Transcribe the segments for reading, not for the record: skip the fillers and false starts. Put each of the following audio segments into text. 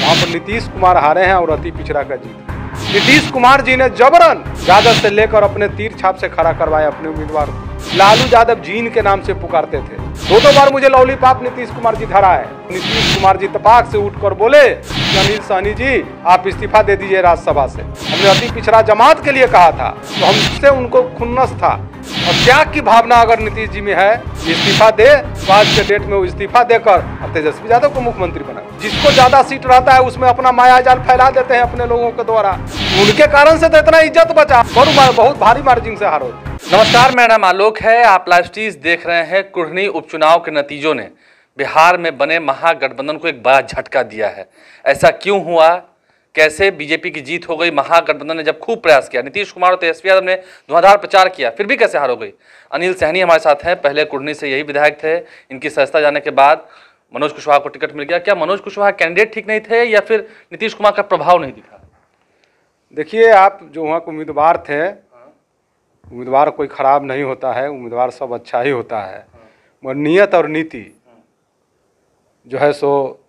वहाँ पर नीतीश कुमार हारे हैं और अति पिछड़ा का जीत। नीतीश कुमार जी ने जबरन राजद से लेकर अपने तीर छाप से खड़ा करवाया अपने उम्मीदवार को। लालू यादव जीन के नाम से पुकारते थे। दो बार मुझे लॉलीपॉप नीतीश कुमार जी धरा है। नीतीश कुमार जी तपाक से उठकर बोले कि अनिल सहनी जी आप इस्तीफा दे दीजिए राज्यसभा से। हमने अति पिछड़ा जमात के लिए कहा था, तो हमसे उनको खुन्नस था और त्याग की भावना अगर नीतीश जी में है, इस्तीफा दे तो आज के डेट में वो इस्तीफा देकर और तेजस्वी यादव को मुख्यमंत्री बना। जिसको ज्यादा सीट रहता है उसमें अपना माया जाल फैला देते हैं अपने लोगों के द्वारा। उनके कारण से तो इतना इज्जत बचा, बहुत भारी मार्जिन से हारो। नमस्कार, मेरा नाम आलोक है। आप लाइव देख रहे हैं। कुढ़नी उपचुनाव के नतीजों ने बिहार में बने महागठबंधन को एक बड़ा झटका दिया है। ऐसा क्यों हुआ, कैसे बीजेपी की जीत हो गई? महागठबंधन ने जब खूब प्रयास किया, नीतीश कुमार और तेजस्वी यादव ने धुआंधार प्रचार किया, फिर भी कैसे हार हो गई? अनिल सहनी हमारे साथ हैं। पहले कुढ़नी से यही विधायक थे। इनकी सदस्यता जाने के बाद मनोज कुशवाहा को टिकट मिल गया। क्या मनोज कुशवाहा कैंडिडेट ठीक नहीं थे या फिर नीतीश कुमार का प्रभाव नहीं दिखा? देखिए, आप जो वहाँ के उम्मीदवार थे, उम्मीदवार कोई खराब नहीं होता है, उम्मीदवार सब अच्छा ही होता है, मगर नियत और नीति जो है सो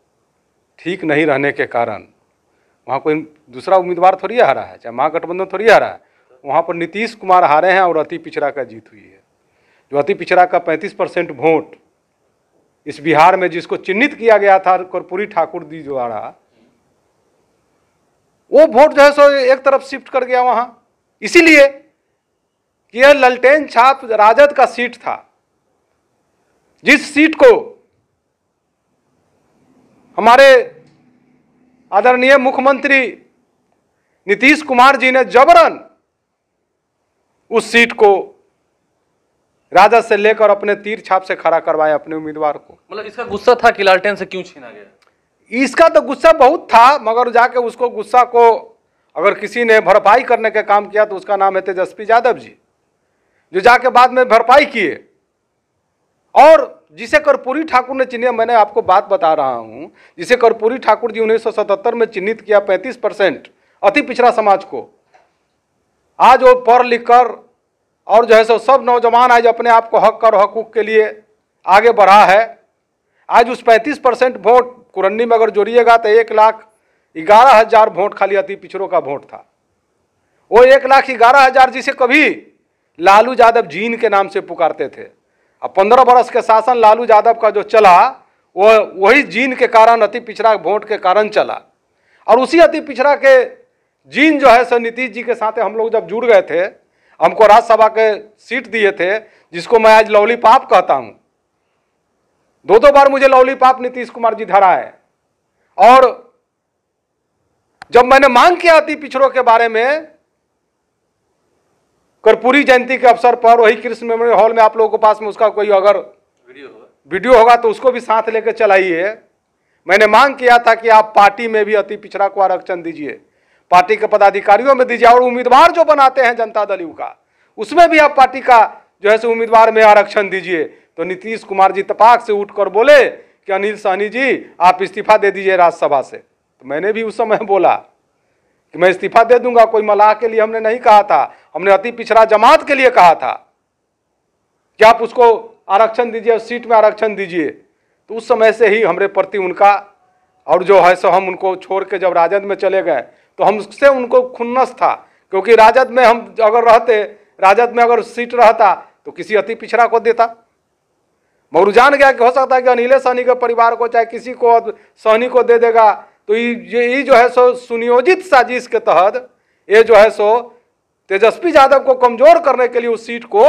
ठीक नहीं रहने के कारण वहाँ कोई दूसरा उम्मीदवार थोड़ी हारा है, चाहे महागठबंधन थोड़ी हारा है। वहाँ पर नीतीश कुमार हारे हैं और अति पिछड़ा का जीत हुई है। जो अति पिछड़ा का 35% वोट इस बिहार में जिसको चिन्हित किया गया था कर्पूरी ठाकुर जी द्वारा, वो वोट जो है सो एक तरफ शिफ्ट कर गया वहाँ, इसीलिए कि यह ललटेन छाप राजद का सीट था। जिस सीट को हमारे आदरणीय मुख्यमंत्री नीतीश कुमार जी ने जबरन उस सीट को राजद से लेकर अपने तीर छाप से खड़ा करवाया अपने उम्मीदवार को। मतलब इसका गुस्सा था कि लालटेन से क्यों छीना गया? इसका तो गुस्सा बहुत था, मगर जाके उसको गुस्सा को अगर किसी ने भरपाई करने का काम किया तो उसका नाम है तेजस्वी यादव जी, जो जाके बाद में भरपाई किए। और जिसे कर्पूरी ठाकुर ने चिन्हित, मैंने आपको बात बता रहा हूं, जिसे कर्पूरी ठाकुर जी 1977 में चिन्हित किया 35% अति पिछड़ा समाज को, आज वो पढ़ लिख कर और जो है सो सब नौजवान आज अपने आप को हक और हकूक के लिए आगे बढ़ा है। आज उस 35% वोट कुरन्नी में अगर जोड़िएगा तो 1,11,000 वोट खाली अति पिछड़ों का वोट था। वो 1,11,000 जिसे कभी लालू यादव जीन के नाम से पुकारते थे। अब 15 बरस के शासन लालू यादव का जो चला वो वही जीन के कारण, अति पिछड़ा वोट के कारण चला। और उसी अति पिछड़ा के जीन जो है सो नीतीश जी के साथ हम लोग जब जुड़ गए थे, हमको राज्यसभा के सीट दिए थे, जिसको मैं आज लॉलीपॉप कहता हूं। दो बार मुझे लॉलीपॉप नीतीश कुमार जी धरा है। और जब मैंने मांग किया अति पिछड़ों के बारे में, कर्पूरी जयंती के अवसर पर वही कृष्ण मेमोरियल हॉल में आप लोगों के पास में उसका कोई अगर वीडियो होगा तो उसको भी साथ लेकर चलाइए। मैंने मांग किया था कि आप पार्टी में भी अति पिछड़ा को आरक्षण दीजिए, पार्टी के पदाधिकारियों में दीजिए, और उम्मीदवार जो बनाते हैं जनता दल यू का उसमें भी आप पार्टी का जो है सो उम्मीदवार में आरक्षण दीजिए। तो नीतीश कुमार जी तपाक से उठकर बोले कि अनिल सहनी जी आप इस्तीफा दे दीजिए राज्यसभा से। तो मैंने भी उस समय बोला कि मैं इस्तीफा दे दूंगा, कोई मलाह के लिए हमने नहीं कहा था, हमने अति पिछड़ा जमात के लिए कहा था कि आप उसको आरक्षण दीजिए, सीट में आरक्षण दीजिए। तो उस समय से ही हमारे प्रति उनका, और जो है सो हम उनको छोड़ के जब राजद में चले गए तो हमसे उनको खुन्नस था, क्योंकि राजद में हम अगर रहते, राजद में अगर सीट रहता तो किसी अति पिछड़ा को देता। मगर जान गया कि हो सकता है कि अनिल सहनी के परिवार को चाहे किसी को सहनी को दे देगा। तो ये जो है सो सुनियोजित साजिश के तहत ये जो है सो तेजस्वी यादव को कमजोर करने के लिए उस सीट को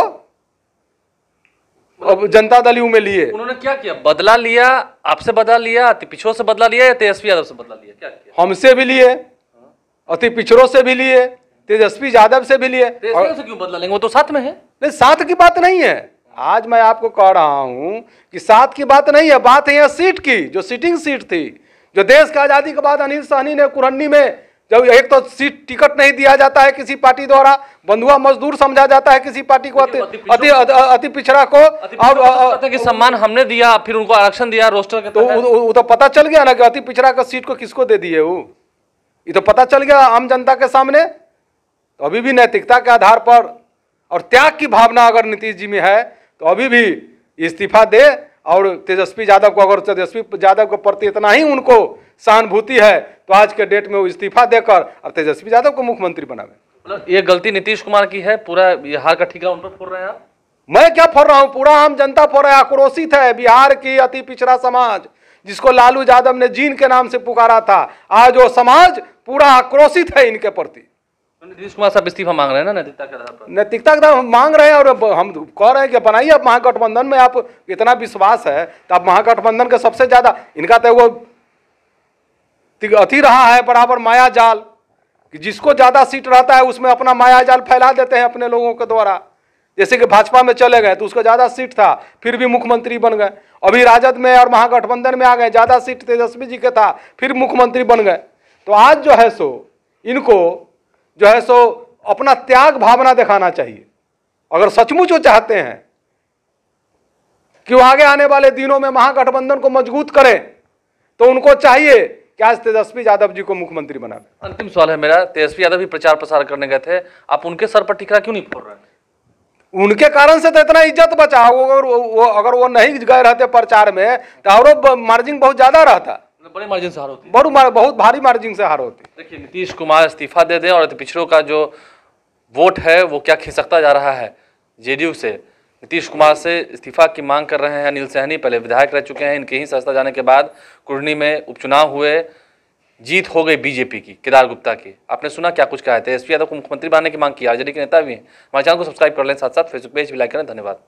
अब जनता दल यू में लिए। उन्होंने क्या किया? बदला लिया, आपसे बदला लिया, अति पिछड़ों से बदला लिया या तेजस्वी यादव से बदला लिया? क्या किया? हमसे भी लिए, अति पिछड़ों से भी लिए, तेजस्वी यादव से भी लिए। से क्यों बदला लेंगे? वो तो साथ में है। नहीं, साथ की बात नहीं है। आज मैं आपको कह रहा हूं कि साथ की बात नहीं है, बात है यह सीट की, जो सिटिंग सीट थी, जो देश की आजादी के बाद अनिल सहनी ने कुरन्नी में, जब एक तो सीट टिकट नहीं दिया जाता है किसी पार्टी द्वारा, बंधुआ मजदूर समझा जाता है किसी पार्टी को, अति पिछड़ा को, और कि सम्मान हमने दिया, फिर उनको आरक्षण दिया रोस्टर के। तो वो तो पता चल गया ना कि अति पिछड़ा का सीट को किसको दे दिए। वो ये तो पता चल गया आम जनता के सामने। तो अभी भी नैतिकता के आधार पर और त्याग की भावना अगर नीतीश जी में है तो अभी भी इस्तीफा दे। और तेजस्वी यादव को, अगर तेजस्वी यादव के प्रति इतना ही उनको सहानुभूति है तो आज के डेट में वो इस्तीफा देकर और तेजस्वी यादव को मुख्यमंत्री बनावे। मतलब ये गलती नीतीश कुमार की है, पूरा बिहार का ठिकाना उन पर फोड़ रहे हैं आप? मैं क्या फोड़ रहा हूं, पूरा आम जनता फोड़ रहा है। आक्रोशित है बिहार की अति पिछड़ा समाज, जिसको लालू यादव ने जीन के नाम से पुकारा था, आज वो समाज पूरा आक्रोशित है इनके प्रति। नीतीश कुमार साहब इस्तीफा मांग रहे हैं ना नैतिकता के आधार पर? नैतिकता का हम मांग रहे हैं और हम कह रहे हैं कि बनाइए आप महागठबंधन में, आप इतना विश्वास है तो आप महागठबंधन के सबसे ज्यादा इनका तो वो अति रहा है बराबर माया जाल कि जिसको ज्यादा सीट रहता है उसमें अपना माया जाल फैला देते हैं अपने लोगों के द्वारा। जैसे कि भाजपा में चले गए तो उसको ज्यादा सीट था फिर भी मुख्यमंत्री बन गए, अभी राजद में और महागठबंधन में आ गए, ज्यादा सीट तेजस्वी जी के था फिर मुख्यमंत्री बन गए। तो आज जो है सो इनको जो है सो अपना त्याग भावना दिखाना चाहिए। अगर सचमुच वो चाहते हैं कि वो आगे आने वाले दिनों में महागठबंधन को मजबूत करें तो उनको चाहिए कि आज तेजस्वी यादव जी को मुख्यमंत्री बनावे। अंतिम सवाल है मेरा, तेजस्वी यादव भी प्रचार प्रसार करने गए थे, आप उनके सर पर टिकरा क्यों नहीं फोड़ रहे हैं? उनके कारण से तो इतना इज्जत बचा। अगर वो नहीं गए रहते प्रचार में तो और मार्जिन बहुत ज्यादा रहता, बड़े मार्जिन से हार होती, बहुत भारी मार्जिन से हार होती। देखिए नीतीश कुमार इस्तीफा दे दें और पिछड़ों का जो वोट है वो क्या खिसकता जा रहा है जेडीयू से। नीतीश कुमार से इस्तीफा की मांग कर रहे हैं अनिल सहनी, पहले विधायक रह चुके हैं, इनके ही सस्ता जाने के बाद कुर्नी में उपचुनाव हुए, जीत हो गई बीजेपी की, केदार गुप्ता की। आपने सुना क्या कुछ कहा है, तेजस्वी यादव को मुख्यमंत्री बनाने की मांग की, आरजेडी के नेता भी हैं। हमारे चैनल को सब्सक्राइब कर लें, साथ साथ फेसबुक पेज भी लाइक करें। धन्यवाद।